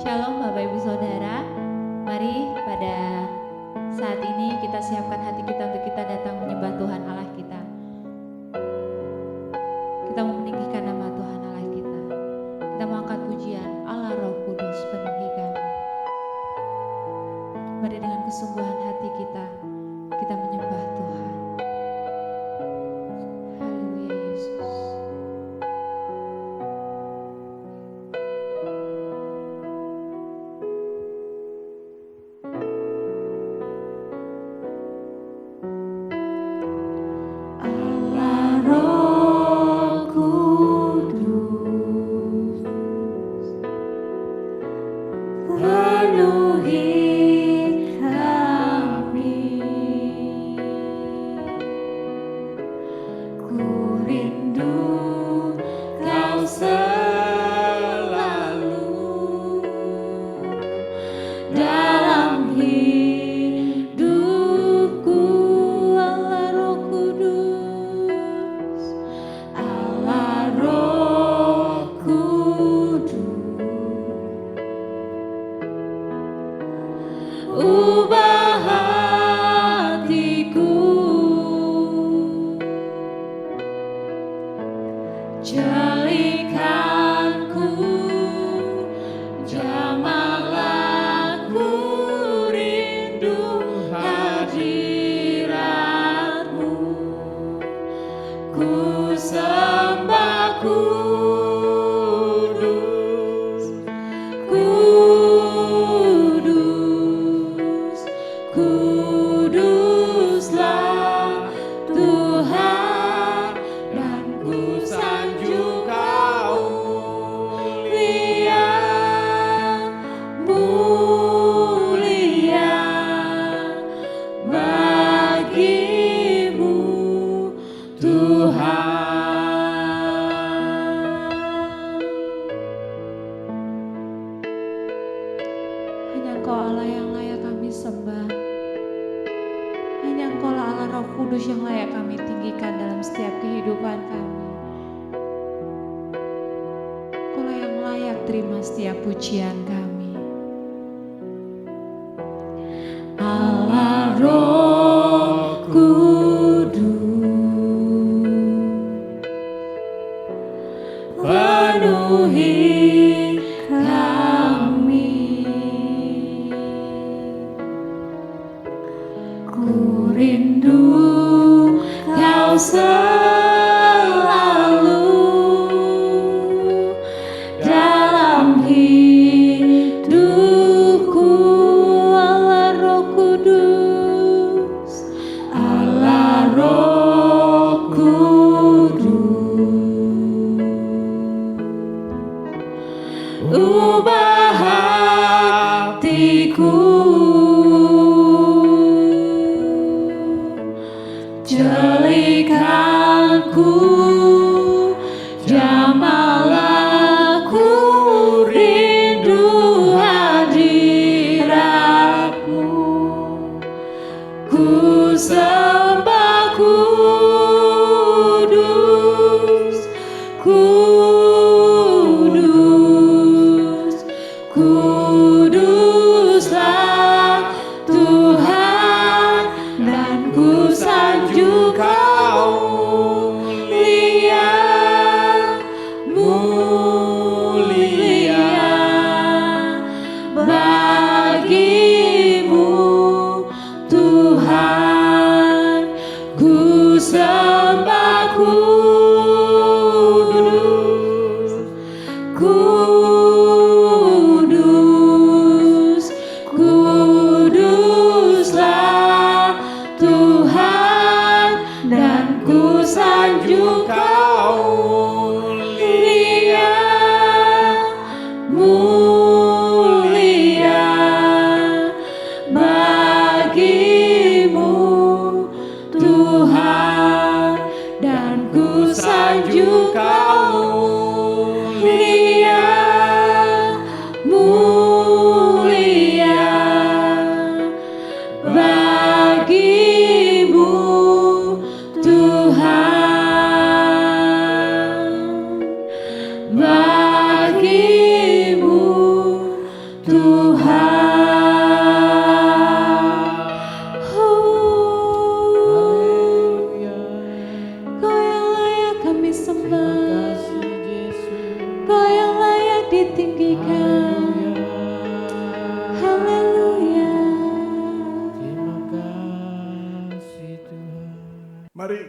Shalom Bapak Ibu Saudara, mari pada saat ini kita siapkan hati kita untuk kita datang menyembah Tuhan Allah kita. Kita mau meninggikan nama Tuhan Allah kita. Kita mau angkat pujian Allah Roh Kudus penuhi kami. Mari dengan kesungguhan hati kita menyembah Tuhan. Haleluya Yesus.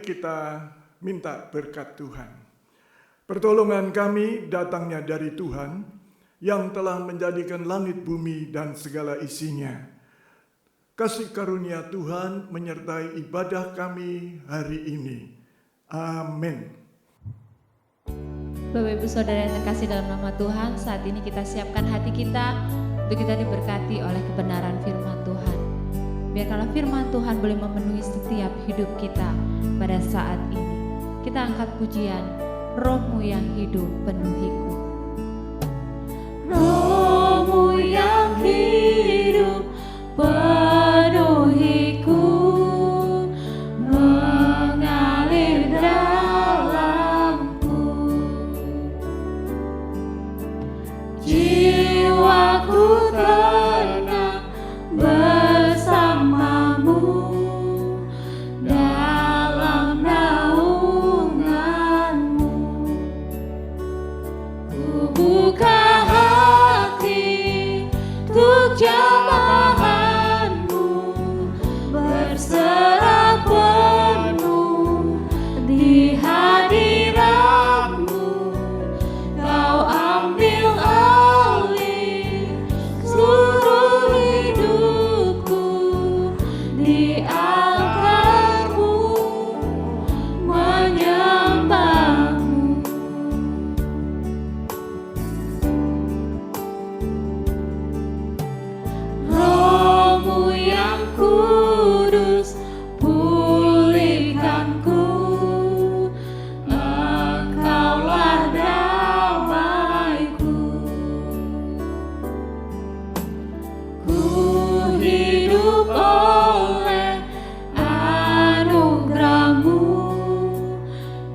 kita minta berkat Tuhan. Pertolongan kami datangnya dari Tuhan yang telah menjadikan langit, bumi, dan segala isinya. Kasih karunia Tuhan menyertai ibadah kami hari ini. Amin. Bapak Ibu Saudara yang terkasih dalam nama Tuhan, saat ini kita siapkan hati kita untuk kita diberkati oleh kebenaran firman Tuhan. Biarkanlah firman Tuhan boleh memenuhi setiap hidup kita pada saat ini. Kita angkat pujian, Roh-Mu yang hidup penuhiku. Roh-Mu yang hidup penuhiku, mengalir dalamku. Jiwaku tenang bersamamu dalam naunganmu. Ku buka hati untuk jamahanmu, berserah penuh di hadiratmu. Kau ambil alih seluruh hidupku, di altarmu menyembahmu. Roh-Mu yang kudus pulihkanku, Engkaulah damaiku. Ku hidup oleh anugerah-Mu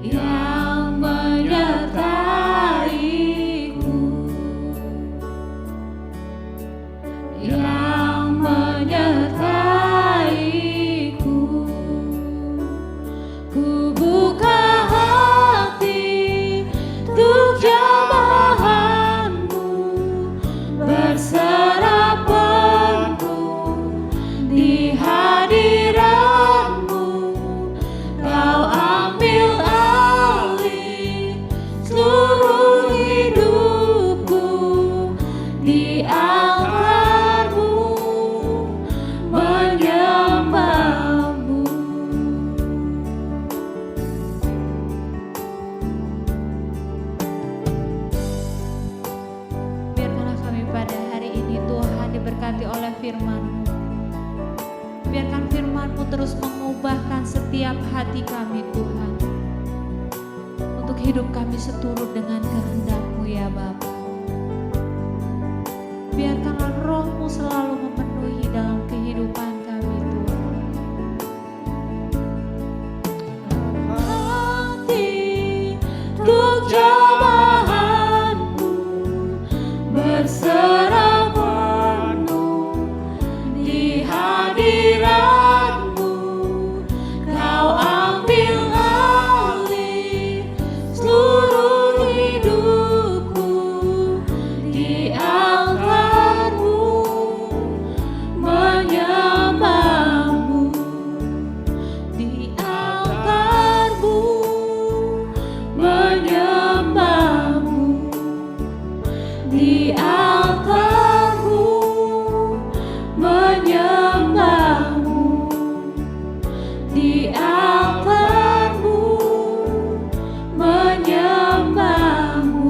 yang menyertaiku, yang menyertaiku. Ku buka hati untuk jamahanmu, berserah penuh di hadiratmu. Kau ambil alih seluruh hidupku, di altarmu menyembahmu. Biarkanlah kami pada hari ini Tuhan diberkati oleh firman-Mu. Biarkan firman-Mu terus mengubahkan setiap hati kami Tuhan, untuk hidup kami seturut dengan kehendak-Mu ya Bapa. Biarkanlah Roh-Mu selalu memenuhi dalam kehidupan kami Tuhan. Hati untuk jamahanmu, berserah penuh di hadiratmu. Kau ambil alih seluruh hidupku, di altarmu menyembahmu, di altarmu menyembahmu, di altarmu menyembahmu, di altarmu menyembahmu.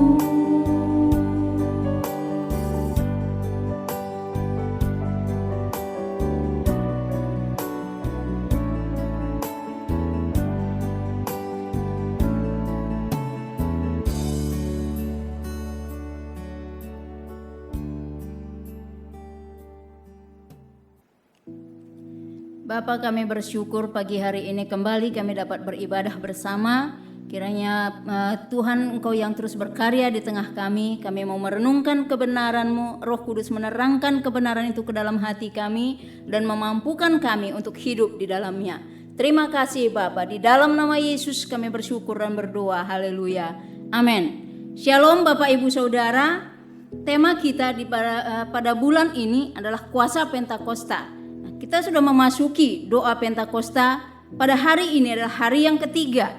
Bapa, kami bersyukur pagi hari ini kembali kami dapat beribadah bersama. Kiranya Tuhan Engkau yang terus berkarya di tengah kami. Kami mau merenungkan kebenaran-Mu. Roh Kudus menerangkan kebenaran itu ke dalam hati kami dan memampukan kami untuk hidup di dalamnya. Terima kasih Bapa. Di dalam nama Yesus kami bersyukur dan berdoa. Haleluya. Amin. Shalom Bapak Ibu Saudara. Tema kita pada bulan ini adalah kuasa Pentakosta. Kita sudah memasuki doa Pentakosta pada hari ini adalah hari yang ketiga.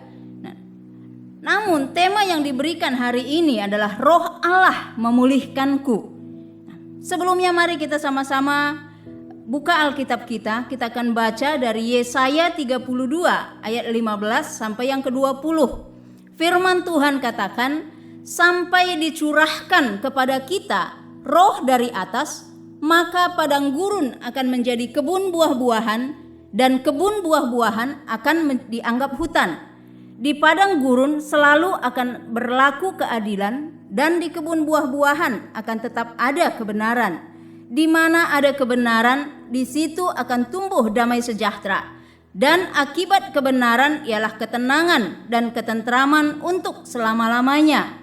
Namun tema yang diberikan hari ini adalah Roh Allah memulihkanku. Sebelumnya mari kita sama-sama buka Alkitab kita. Kita akan baca dari Yesaya 32 ayat 15 sampai yang ke-20. Firman Tuhan katakan, sampai dicurahkan kepada kita roh dari atas, maka padang gurun akan menjadi kebun buah-buahan, dan kebun buah-buahan akan dianggap hutan. Di padang gurun selalu akan berlaku keadilan, dan di kebun buah-buahan akan tetap ada kebenaran. Di mana ada kebenaran, di situ akan tumbuh damai sejahtera. Dan akibat kebenaran ialah ketenangan dan ketentraman untuk selama-lamanya.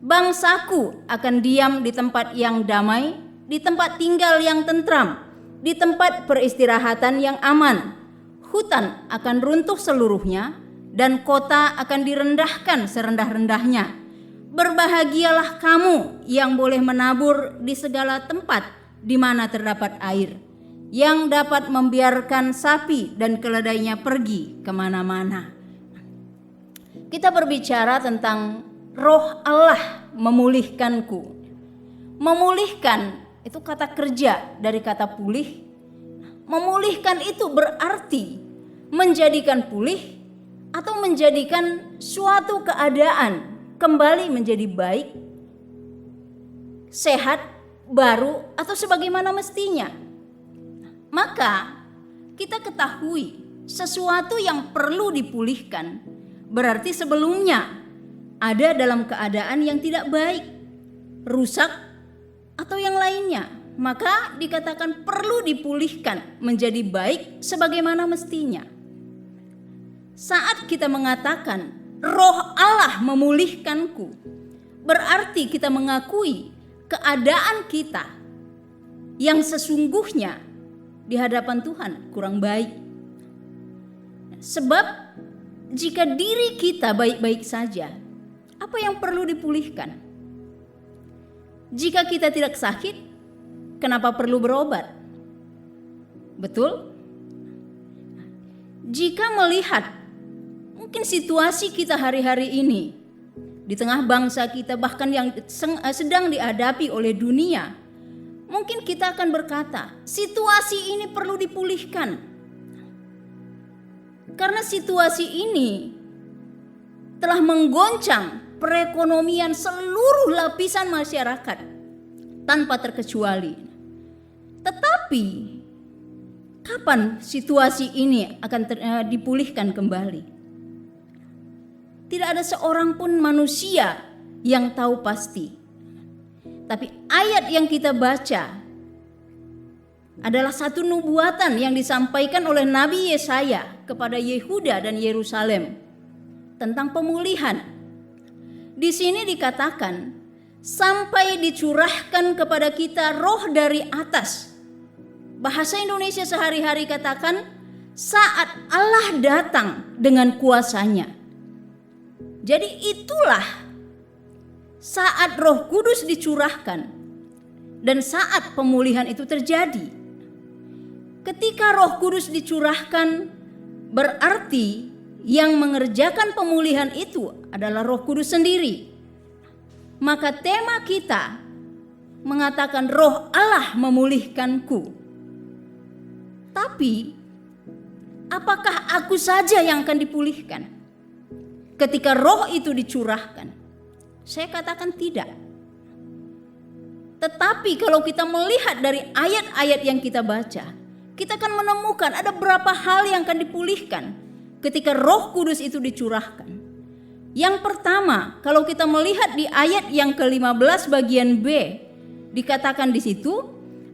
Bangsaku akan diam di tempat yang damai, di tempat tinggal yang tentram, di tempat peristirahatan yang aman. Hutan akan runtuh seluruhnya, dan kota akan direndahkan serendah-rendahnya. Berbahagialah kamu yang boleh menabur di segala tempat di mana terdapat air, yang dapat membiarkan sapi dan keledainya pergi kemana-mana. Kita berbicara tentang Roh Allah memulihkanku. Memulihkan itu kata kerja dari kata pulih. Memulihkan itu berarti menjadikan pulih atau menjadikan suatu keadaan kembali menjadi baik, sehat, baru, atau sebagaimana mestinya. Maka kita ketahui sesuatu yang perlu dipulihkan berarti sebelumnya ada dalam keadaan yang tidak baik, rusak, atau yang lainnya. Maka dikatakan perlu dipulihkan menjadi baik sebagaimana mestinya. Saat kita mengatakan Roh Allah memulihkanku, berarti kita mengakui keadaan kita yang sesungguhnya di hadapan Tuhan kurang baik. Sebab jika diri kita baik-baik saja, apa yang perlu dipulihkan? Jika kita tidak sakit, kenapa perlu berobat? Betul? Jika melihat mungkin situasi kita hari-hari ini di tengah bangsa kita, bahkan yang sedang dihadapi oleh dunia, mungkin kita akan berkata, situasi ini perlu dipulihkan. Karena situasi ini telah menggoncang perekonomian seluruh lapisan masyarakat tanpa terkecuali. Tetapi kapan situasi ini akan dipulihkan kembali? Tidak ada seorang pun manusia yang tahu pasti. Tapi ayat yang kita baca adalah satu nubuatan yang disampaikan oleh Nabi Yesaya kepada Yehuda dan Yerusalem tentang pemulihan. Di sini dikatakan, sampai dicurahkan kepada kita roh dari atas. Bahasa Indonesia sehari-hari katakan, saat Allah datang dengan kuasanya. Jadi itulah saat Roh Kudus dicurahkan dan saat pemulihan itu terjadi. Ketika Roh Kudus dicurahkan, berarti yang mengerjakan pemulihan itu adalah Roh Kudus sendiri. Maka tema kita mengatakan Roh Allah memulihkanku. Tapi apakah aku saja yang akan dipulihkan ketika roh itu dicurahkan? Saya katakan tidak. Tetapi kalau kita melihat dari ayat-ayat yang kita baca, kita akan menemukan ada beberapa hal yang akan dipulihkan ketika Roh Kudus itu dicurahkan. Yang pertama, kalau kita melihat di ayat yang ke-15 bagian B, dikatakan di situ,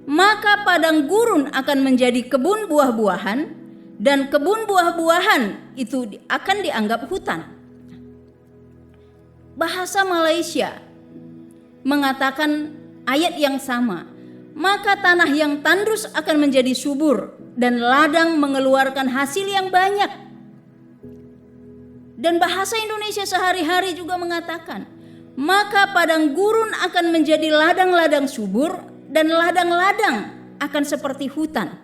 maka padang gurun akan menjadi kebun buah-buahan, dan kebun buah-buahan itu akan dianggap hutan. Bahasa Malaysia mengatakan ayat yang sama, maka tanah yang tandus akan menjadi subur dan ladang mengeluarkan hasil yang banyak. Dan bahasa Indonesia sehari-hari juga mengatakan, maka padang gurun akan menjadi ladang-ladang subur dan ladang-ladang akan seperti hutan.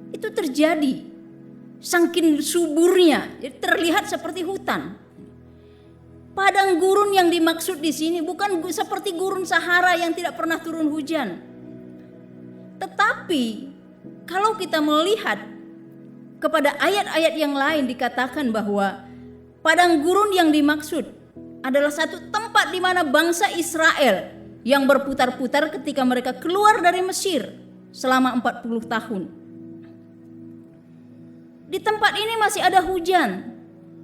Itu terjadi saking suburnya, jadi terlihat seperti hutan. Padang gurun yang dimaksud di sini bukan seperti gurun Sahara yang tidak pernah turun hujan. Tetapi kalau kita melihat kepada ayat-ayat yang lain dikatakan bahwa padang gurun yang dimaksud adalah satu tempat di mana bangsa Israel yang berputar-putar ketika mereka keluar dari Mesir selama 40 tahun. Di tempat ini masih ada hujan,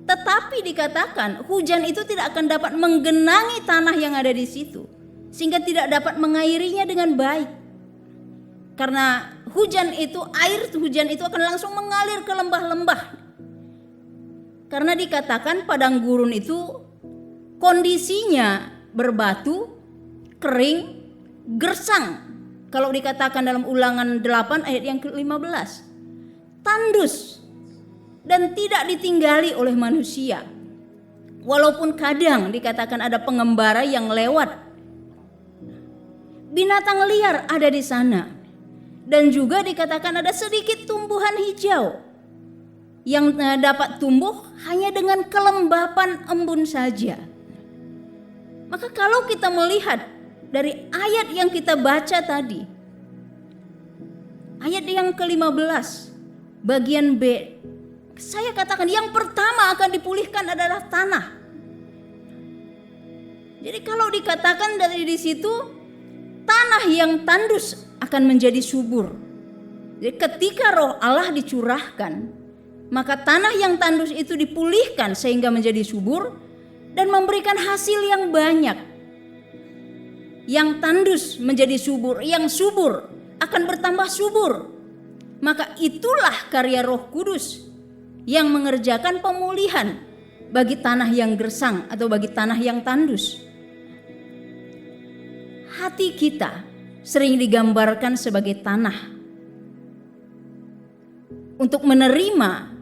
tetapi dikatakan hujan itu tidak akan dapat menggenangi tanah yang ada di situ, sehingga tidak dapat mengairinya dengan baik. Karena air hujan itu akan langsung mengalir ke lembah-lembah. Karena dikatakan padang gurun itu kondisinya berbatu, kering, gersang. Kalau dikatakan dalam Ulangan 8 ayat yang ke-15, tandus dan tidak ditinggali oleh manusia. Walaupun kadang dikatakan ada pengembara yang lewat, binatang liar ada di sana. Dan juga dikatakan ada sedikit tumbuhan hijau yang dapat tumbuh hanya dengan kelembapan embun saja. Maka kalau kita melihat dari ayat yang kita baca tadi, ayat yang ke-15 bagian B, saya katakan yang pertama akan dipulihkan adalah tanah. Jadi kalau dikatakan dari di situ tanah yang tandus akan menjadi subur. Jadi ketika roh Allah dicurahkan, maka tanah yang tandus itu dipulihkan sehingga menjadi subur dan memberikan hasil yang banyak. Yang tandus menjadi subur, yang subur akan bertambah subur. Maka itulah karya Roh Kudus yang mengerjakan pemulihan bagi tanah yang gersang atau bagi tanah yang tandus. Hati kita sering digambarkan sebagai tanah untuk menerima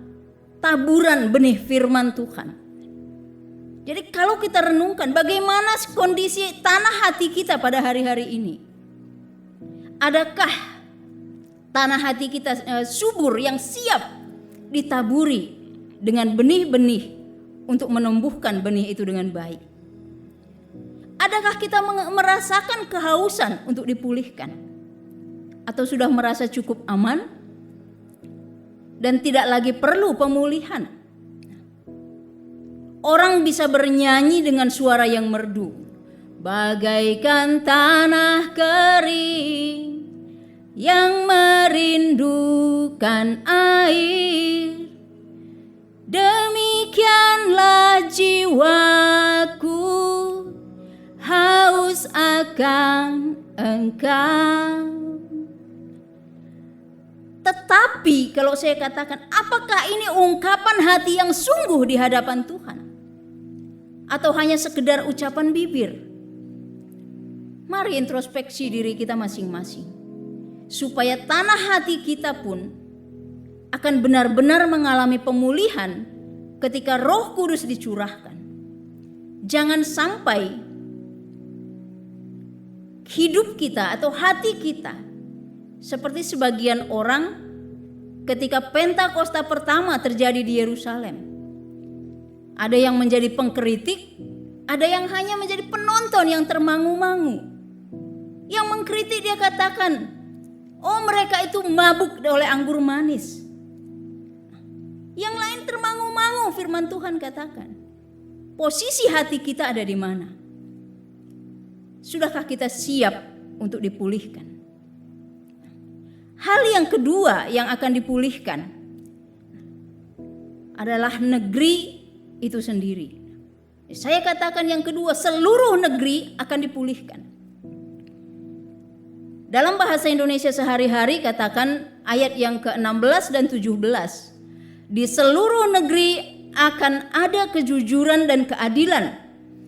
taburan benih firman Tuhan. Jadi kalau kita renungkan bagaimana kondisi tanah hati kita pada hari-hari ini, adakah tanah hati kita subur yang siap ditaburi dengan benih-benih untuk menumbuhkan benih itu dengan baik? Adakah kita merasakan kehausan untuk dipulihkan? Atau sudah merasa cukup aman dan tidak lagi perlu pemulihan? Orang bisa bernyanyi dengan suara yang merdu, bagaikan tanah kering yang merindukan air. Demikianlah jiwaku haus akan Engkau. Tetapi kalau saya katakan, apakah ini ungkapan hati yang sungguh di hadapan Tuhan? Atau hanya sekedar ucapan bibir? Mari introspeksi diri kita masing-masing, supaya tanah hati kita pun akan benar-benar mengalami pemulihan ketika Roh Kudus dicurahkan. Jangan sampai hidup kita atau hati kita seperti sebagian orang ketika Pentakosta pertama terjadi di Yerusalem. Ada yang menjadi pengkritik, ada yang hanya menjadi penonton yang termangu-mangu. Yang mengkritik dia katakan, oh mereka itu mabuk oleh anggur manis. Yang lain termangu-mangu, firman Tuhan katakan. Posisi hati kita ada di mana? Sudahkah kita siap untuk dipulihkan? Hal yang kedua yang akan dipulihkan adalah negeri itu sendiri. Saya katakan yang kedua, seluruh negeri akan dipulihkan. Dalam bahasa Indonesia sehari-hari katakan ayat yang ke-16 dan 17. Di seluruh negeri akan ada kejujuran dan keadilan.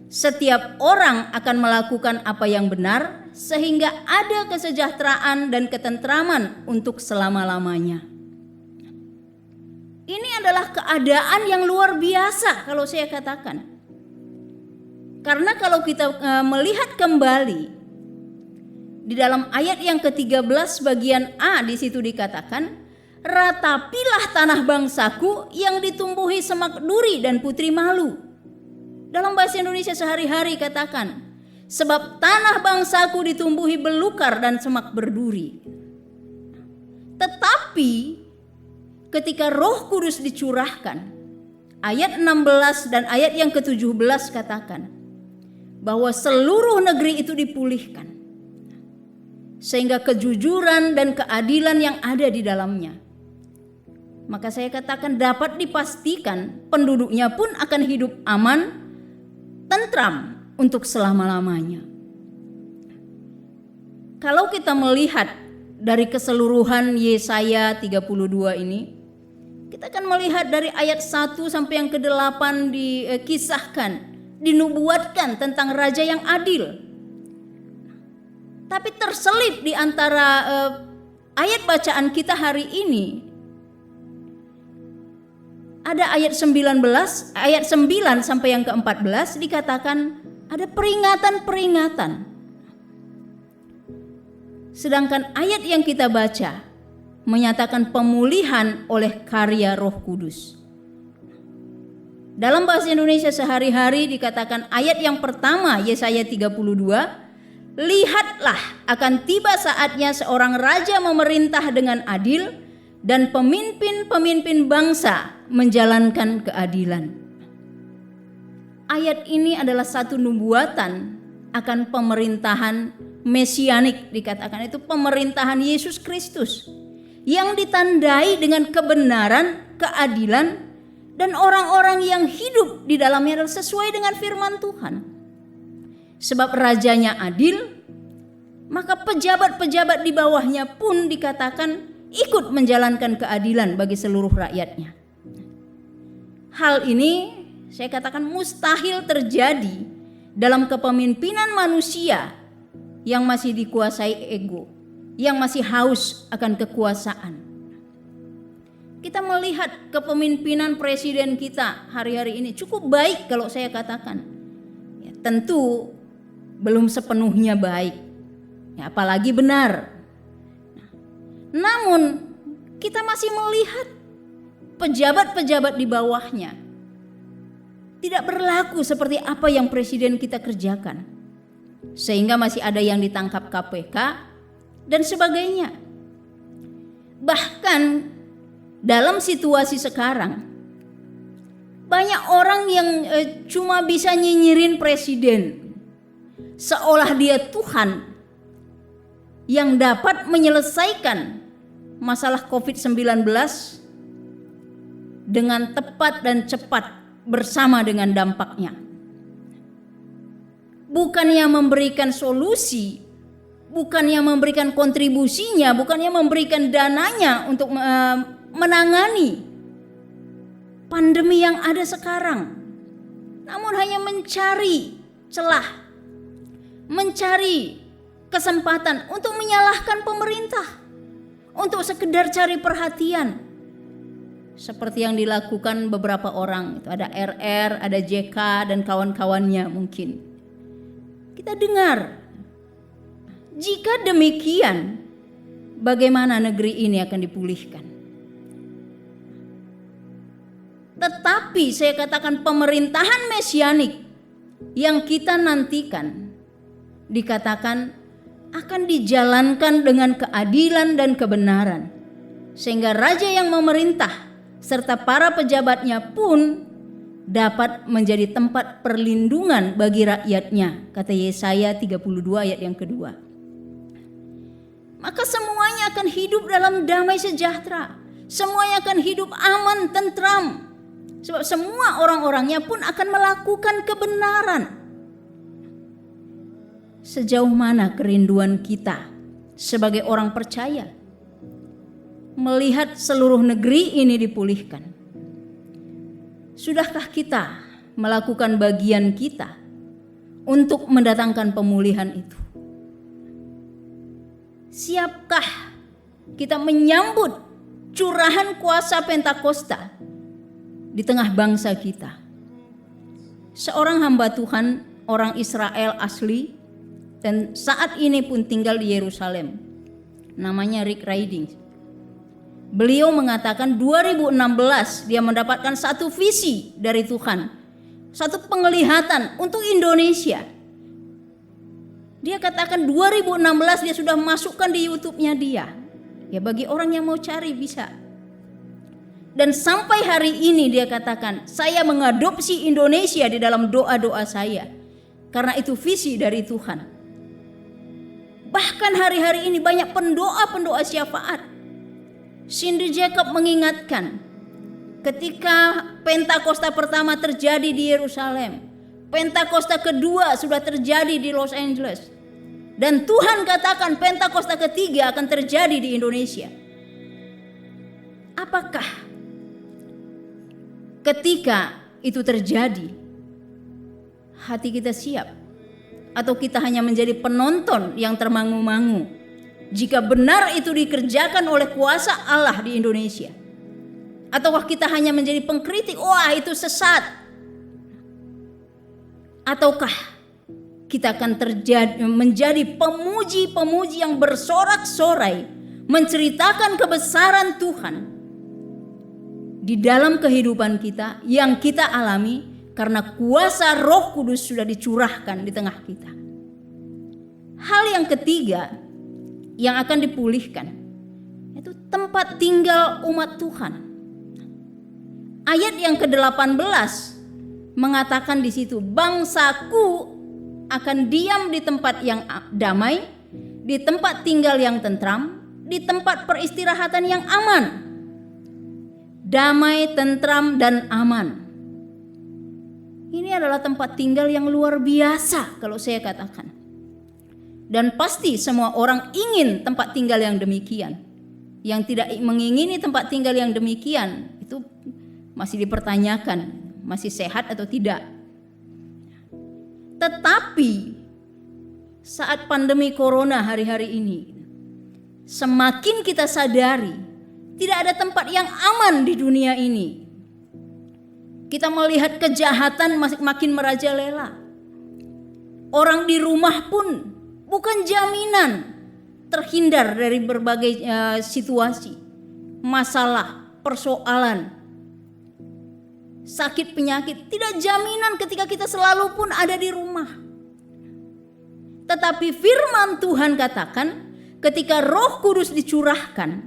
Setiap orang akan melakukan apa yang benar sehingga ada kesejahteraan dan ketentraman untuk selama-lamanya. Ini adalah keadaan yang luar biasa kalau saya katakan. Karena kalau kita melihat kembali di dalam ayat yang ke-13 bagian A, di situ dikatakan ratapilah tanah bangsaku yang ditumbuhi semak duri dan putri malu. Dalam bahasa Indonesia sehari-hari katakan, sebab tanah bangsaku ditumbuhi belukar dan semak berduri. Tetapi ketika Roh Kudus dicurahkan, ayat 16 dan ayat yang ke-17 katakan bahwa seluruh negeri itu dipulihkan, sehingga kejujuran dan keadilan yang ada di dalamnya. Maka saya katakan dapat dipastikan penduduknya pun akan hidup aman, tentram untuk selama-lamanya. Kalau kita melihat dari keseluruhan Yesaya 32 ini, kita akan melihat dari ayat 1 sampai yang ke-8 dikisahkan, dinubuatkan tentang raja yang adil. Tapi terselip di antara ayat bacaan kita hari ini, ada ayat 19, ayat 9 sampai yang ke-14 dikatakan ada peringatan-peringatan. Sedangkan ayat yang kita baca menyatakan pemulihan oleh karya Roh Kudus. Dalam bahasa Indonesia sehari-hari dikatakan ayat yang pertama Yesaya 32, lihatlah akan tiba saatnya seorang raja memerintah dengan adil dan pemimpin-pemimpin bangsa menjalankan keadilan. Ayat ini adalah satu nubuatan akan pemerintahan mesianik, dikatakan itu pemerintahan Yesus Kristus yang ditandai dengan kebenaran, keadilan, dan orang-orang yang hidup di dalamnya adalah sesuai dengan firman Tuhan. Sebab rajanya adil, maka pejabat-pejabat di bawahnya pun dikatakan ikut menjalankan keadilan bagi seluruh rakyatnya. Hal ini saya katakan mustahil terjadi dalam kepemimpinan manusia yang masih dikuasai ego, yang masih haus akan kekuasaan. Kita melihat kepemimpinan presiden kita hari-hari ini cukup baik kalau saya katakan. Ya, tentu belum sepenuhnya baik, ya, apalagi benar. Namun kita masih melihat pejabat-pejabat di bawahnya tidak berlaku seperti apa yang presiden kita kerjakan. Sehingga masih ada yang ditangkap KPK dan sebagainya. Bahkan dalam situasi sekarang banyak orang yang cuma bisa nyinyirin presiden seolah dia Tuhan yang dapat menyelesaikan masalah COVID-19 dengan tepat dan cepat bersama dengan dampaknya. Bukannya memberikan solusi, bukannya memberikan kontribusinya, bukannya memberikan dananya untuk menangani pandemi yang ada sekarang. Namun hanya mencari celah, mencari kesempatan untuk menyalahkan pemerintah, untuk sekedar cari perhatian. Seperti yang dilakukan beberapa orang, itu ada RR, ada JK dan kawan-kawannya mungkin. Kita dengar, jika demikian, bagaimana negeri ini akan dipulihkan? Tetapi saya katakan pemerintahan mesianik yang kita nantikan, dikatakan akan dijalankan dengan keadilan dan kebenaran. Sehingga raja yang memerintah serta para pejabatnya pun dapat menjadi tempat perlindungan bagi rakyatnya, kata Yesaya 32 ayat yang kedua. Maka semuanya akan hidup dalam damai sejahtera, semuanya akan hidup aman, tentram, sebab semua orang-orangnya pun akan melakukan kebenaran. Sejauh mana kerinduan kita sebagai orang percaya melihat seluruh negeri ini dipulihkan? Sudahkah kita melakukan bagian kita untuk mendatangkan pemulihan itu? Siapkah kita menyambut curahan kuasa Pentakosta di tengah bangsa kita? Seorang hamba Tuhan, orang Israel asli, dan saat ini pun tinggal di Yerusalem, namanya Rick Riding. Beliau mengatakan 2016 dia mendapatkan satu visi dari Tuhan, satu penglihatan untuk Indonesia. Dia katakan 2016 dia sudah masukkan di YouTube-nya dia. Ya bagi orang yang mau cari bisa. Dan sampai hari ini dia katakan, saya mengadopsi Indonesia di dalam doa-doa saya. Karena itu visi dari Tuhan. Bahkan hari-hari ini banyak pendoa-pendoa syafaat. Cindy Jacob mengingatkan, ketika Pentakosta pertama terjadi di Yerusalem, Pentakosta kedua sudah terjadi di Los Angeles, dan Tuhan katakan Pentakosta ketiga akan terjadi di Indonesia. Apakah ketika itu terjadi hati kita siap, atau kita hanya menjadi penonton yang termangu-mangu jika benar itu dikerjakan oleh kuasa Allah di Indonesia? Ataukah kita hanya menjadi pengkritik, wah itu sesat? Ataukah kita akan menjadi pemuji-pemuji yang bersorak-sorai menceritakan kebesaran Tuhan di dalam kehidupan kita yang kita alami karena kuasa Roh Kudus sudah dicurahkan di tengah kita. Hal yang ketiga yang akan dipulihkan itu tempat tinggal umat Tuhan. Ayat yang ke-18 mengatakan di situ, bangsaku akan diam di tempat yang damai, di tempat tinggal yang tentram, di tempat peristirahatan yang aman. Damai, tentram, dan aman. Ini adalah tempat tinggal yang luar biasa kalau saya katakan. Dan pasti semua orang ingin tempat tinggal yang demikian. Yang tidak mengingini tempat tinggal yang demikian itu masih dipertanyakan, masih sehat atau tidak. Tetapi saat pandemi corona hari-hari ini, semakin kita sadari tidak ada tempat yang aman di dunia ini. Kita melihat kejahatan makin merajalela. Orang di rumah pun bukan jaminan terhindar dari berbagai situasi, masalah, persoalan, sakit penyakit, tidak jaminan ketika kita selalu pun ada di rumah. Tetapi firman Tuhan katakan, ketika Roh Kudus dicurahkan,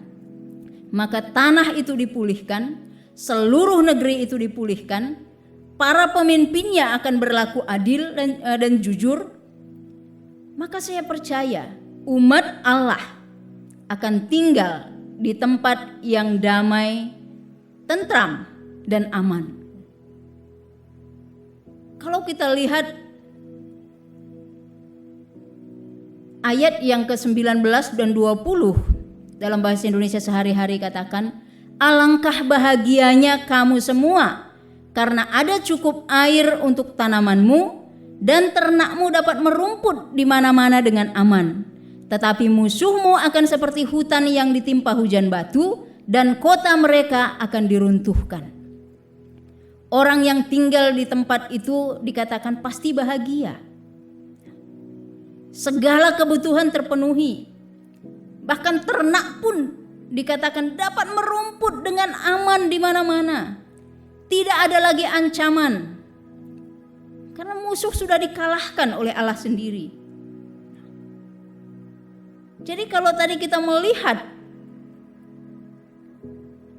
maka tanah itu dipulihkan, seluruh negeri itu dipulihkan, para pemimpinnya akan berlaku adil dan jujur. Maka saya percaya umat Allah akan tinggal di tempat yang damai, tentram, dan aman. Kalau kita lihat ayat yang ke-19 dan 20 dalam bahasa Indonesia sehari-hari katakan, alangkah bahagianya kamu semua karena ada cukup air untuk tanamanmu dan ternakmu dapat merumput di mana-mana dengan aman. Tetapi musuhmu akan seperti hutan yang ditimpa hujan batu dan kota mereka akan diruntuhkan. Orang yang tinggal di tempat itu dikatakan pasti bahagia. Segala kebutuhan terpenuhi. Bahkan ternak pun dikatakan dapat merumput dengan aman di mana-mana. Tidak ada lagi ancaman. Karena musuh sudah dikalahkan oleh Allah sendiri. Jadi kalau tadi kita melihat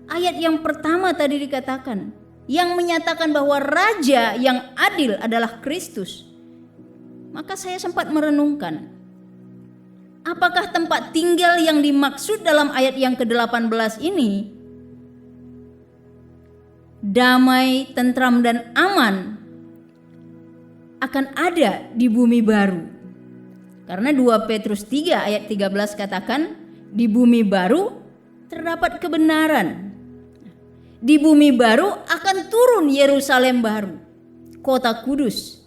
ayat yang pertama tadi dikatakan, yang menyatakan bahwa raja yang adil adalah Kristus, maka saya sempat merenungkan, apakah tempat tinggal yang dimaksud dalam ayat yang ke-18 ini damai, tentram, dan aman akan ada di bumi baru? Karena 2 Petrus 3 ayat 13 katakan, di bumi baru terdapat kebenaran. Di bumi baru akan turun Yerusalem baru, kota kudus.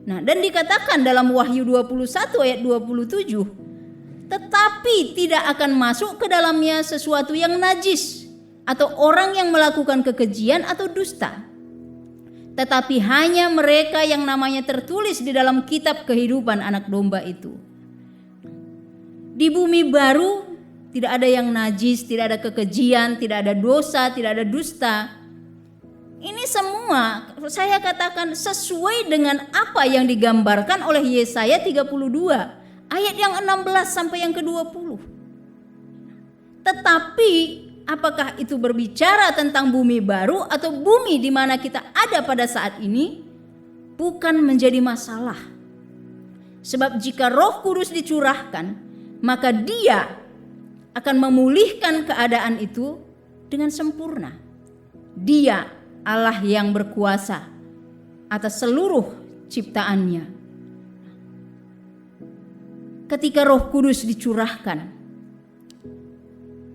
Nah, dan dikatakan dalam Wahyu 21 ayat 27, tetapi tidak akan masuk ke dalamnya sesuatu yang najis atau orang yang melakukan kekejian atau dusta. Tetapi hanya mereka yang namanya tertulis di dalam kitab kehidupan anak domba itu. Di bumi baru Tidak ada yang najis, tidak ada kekejian, tidak ada dosa, tidak ada dusta. Ini semua saya katakan sesuai dengan apa yang digambarkan oleh Yesaya 32 ayat yang 16 sampai yang ke-20. Tetapi apakah itu berbicara tentang bumi baru atau bumi di mana kita ada pada saat ini? Bukan menjadi masalah. Sebab jika Roh Kudus dicurahkan, maka Dia akan memulihkan keadaan itu dengan sempurna. Dia Allah yang berkuasa atas seluruh ciptaannya. Ketika Roh Kudus dicurahkan,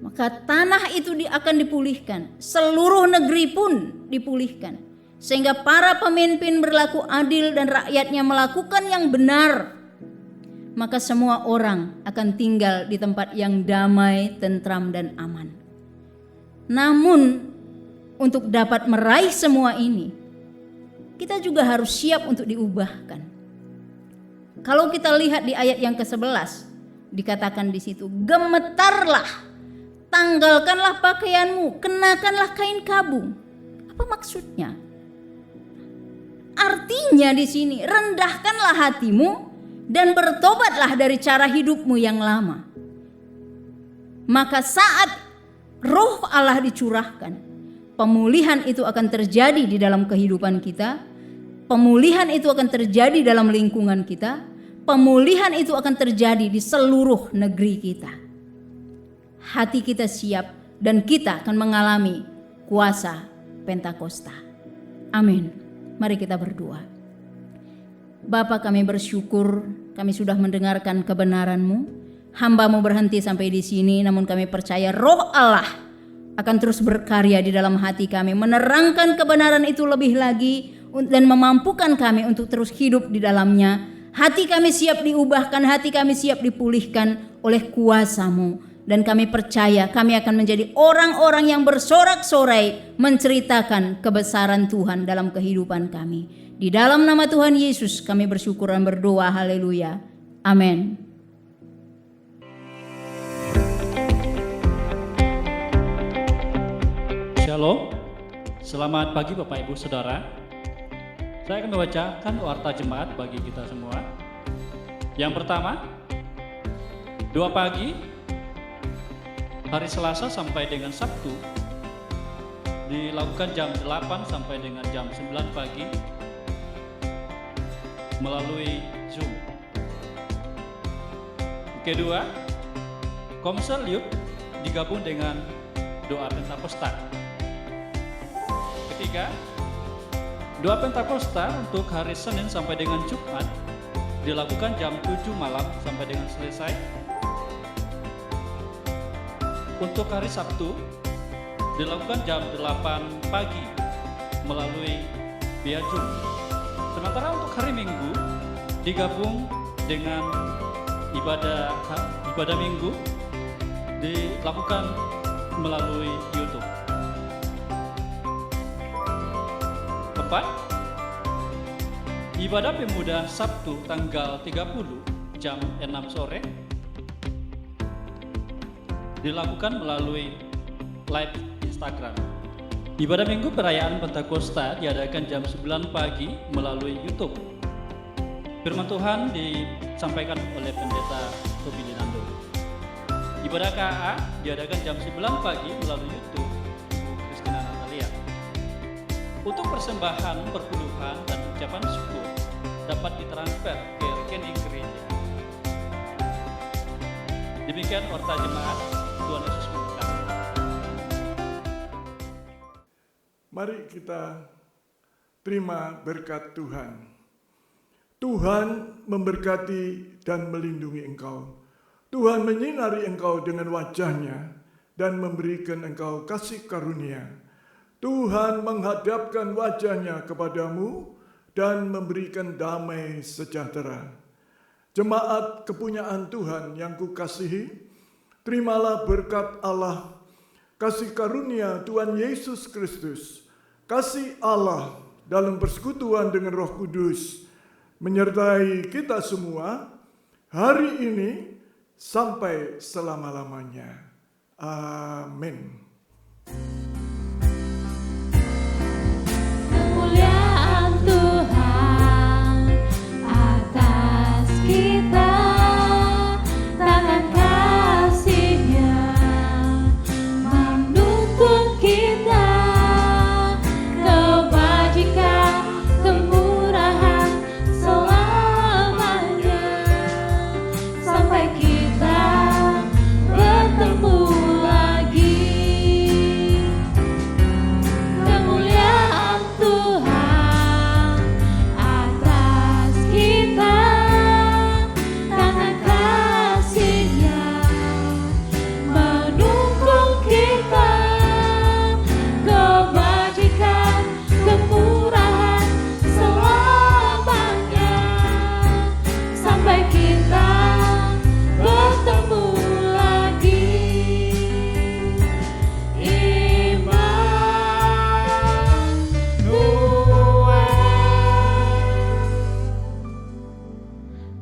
maka tanah itu akan dipulihkan, seluruh negeri pun dipulihkan, sehingga para pemimpin berlaku adil dan rakyatnya melakukan yang benar. Maka semua orang akan tinggal di tempat yang damai, tentram, dan aman. Namun untuk dapat meraih semua ini, kita juga harus siap untuk diubahkan. Kalau kita lihat di ayat yang ke-11, dikatakan di situ, gemetarlah, tanggalkanlah pakaianmu, kenakanlah kain kabung. Apa maksudnya? Artinya di sini, rendahkanlah hatimu dan bertobatlah dari cara hidupmu yang lama. Maka saat Roh Allah dicurahkan, pemulihan itu akan terjadi di dalam kehidupan kita. Pemulihan itu akan terjadi dalam lingkungan kita. Pemulihan itu akan terjadi di seluruh negeri kita. Hati kita siap dan kita akan mengalami kuasa Pentakosta. Amin. Mari kita berdoa. Bapa, kami bersyukur kami sudah mendengarkan kebenaran-Mu. Hamba-Mu berhenti sampai di sini, namun kami percaya Roh Allah akan terus berkarya di dalam hati kami, menerangkan kebenaran itu lebih lagi dan memampukan kami untuk terus hidup di dalamnya. Hati kami siap diubahkan, hati kami siap dipulihkan oleh kuasa-Mu. Dan kami percaya kami akan menjadi orang-orang yang bersorak-sorai menceritakan kebesaran Tuhan dalam kehidupan kami. Di dalam nama Tuhan Yesus kami bersyukur dan berdoa. Haleluya. Amin. Shalom. Selamat pagi Bapak Ibu Saudara. Saya akan membacakan warta jemaat bagi kita semua. Yang pertama, doa pagi hari Selasa sampai dengan Sabtu dilakukan jam 8 sampai dengan jam 9 pagi melalui Zoom. Kedua, Komsel Youth digabung dengan doa Pentakosta. Ketiga, doa Pentakosta untuk hari Senin sampai dengan Jumat dilakukan jam 7 malam sampai dengan selesai. Untuk hari Sabtu dilakukan jam 8 pagi melalui via Zoom. Sementara untuk hari Minggu digabung dengan ibadah Minggu dilakukan melalui YouTube. Keempat, ibadah pemuda Sabtu tanggal 30 jam 6 sore dilakukan melalui live Instagram. Ibadah Minggu perayaan Pentakosta diadakan jam 9 pagi melalui YouTube. Firman Tuhan disampaikan oleh Pendeta Tobi Linando. Ibadah KA diadakan jam 9 pagi melalui YouTube Ibu Kristina Natalia. Untuk persembahan, perpuluhan, dan ucapan syukur dapat ditransfer ke rekening gereja. Demikian warta jemaat. Tuhan Yesus memberkati. Mari kita terima berkat Tuhan. Tuhan memberkati dan melindungi engkau. Tuhan menyinari engkau dengan wajah-Nya dan memberikan engkau kasih karunia. Tuhan menghadapkan wajah-Nya kepadamu dan memberikan damai sejahtera. Jemaat kepunyaan Tuhan yang kukasihi, terimalah berkat Allah, kasih karunia Tuhan Yesus Kristus, kasih Allah dalam persekutuan dengan Roh Kudus, menyertai kita semua hari ini sampai selama-lamanya. Amin. Kemuliaan Tuhan atas kita, tangan kasih-Nya menuntun kita, kebajikan, kemurahan selamanya, sampai kita bertemu lagi. Kemuliaan Tuhan atas kita, tangan kasih-Nya menuntun kita, kebajikan, kemurahan selamanya, sampai kita bertemu lagi.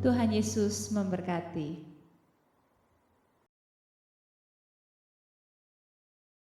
Tuhan Yesus memberkati.